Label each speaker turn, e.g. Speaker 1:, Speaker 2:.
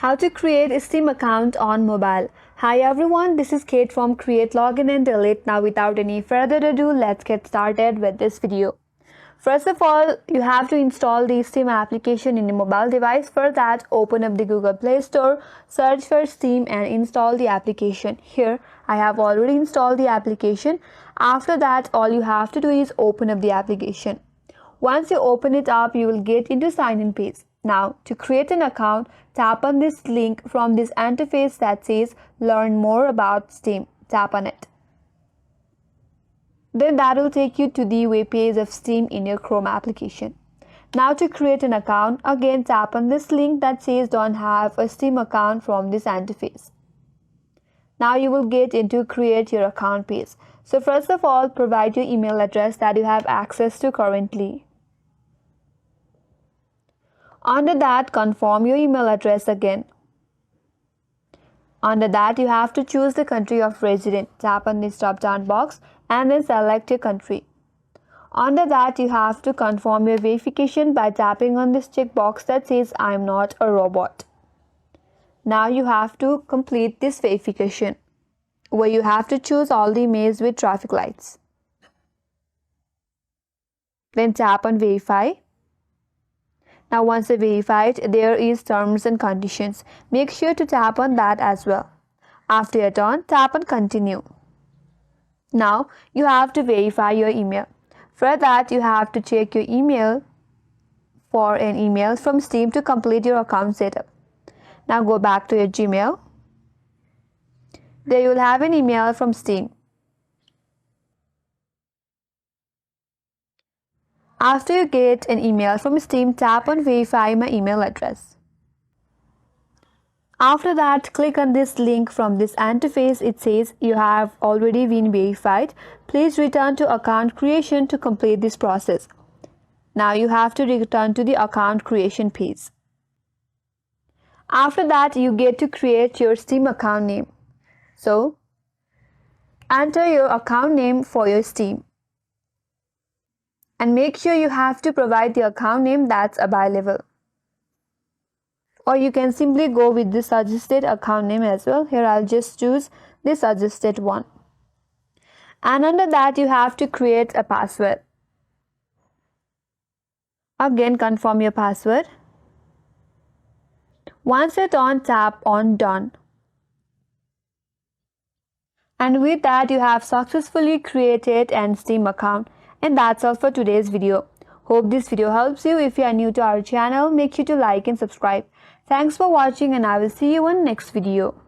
Speaker 1: How to create a Steam account on mobile. Hi everyone, this is Kate from Create Login and Delete. Now without any further ado, let's get started with this video. First of all, you have to install the Steam application in your mobile device. For that, open up the Google Play Store, search for Steam and install the application. Here, I have already installed the application. After that, all you have to do is open up the application. Once you open it up, you will get into sign-in page. Now, to create an account, tap on this link from this interface that says Learn More About Steam. Tap on it. Then that will take you to the web page of Steam in your Chrome application. Now to create an account, again tap on this link that says Don't have a Steam account from this interface. Now you will get into Create Your Account page. So first of all, provide your email address that you have access to currently. Under that, confirm your email address again. Under that, you have to choose the country of residence. Tap on this drop-down box and then select your country. Under that, you have to confirm your verification by tapping on this checkbox that says I am not a robot. Now you have to complete this verification, where you have to choose all the emails with traffic lights. Then tap on verify. Now once you verified, there is terms and conditions. Make sure to tap on that as well. After you're done, tap on continue. Now you have to verify your email. For that, you have to check your email for an email from Steam to complete your account setup. Now go back to your Gmail. There you will have an email from Steam. After you get an email from Steam, tap on Verify My Email Address. After that, click on this link from this interface. It says you have already been verified. Please return to account creation to complete this process. Now you have to return to the account creation page. After that, you get to create your Steam account name. So, enter your account name for your Steam. And make sure you have to provide the account name that's available. Or you can simply go with the suggested account name as well. Here I'll just choose the suggested one. And under that, you have to create a password. Again, confirm your password. Once you're done, tap on Done. And with that, you have successfully created an Steam account. And that's all for today's video. Hope this video helps you. If you are new to our channel, make sure to like and subscribe. Thanks for watching and I will see you in next video.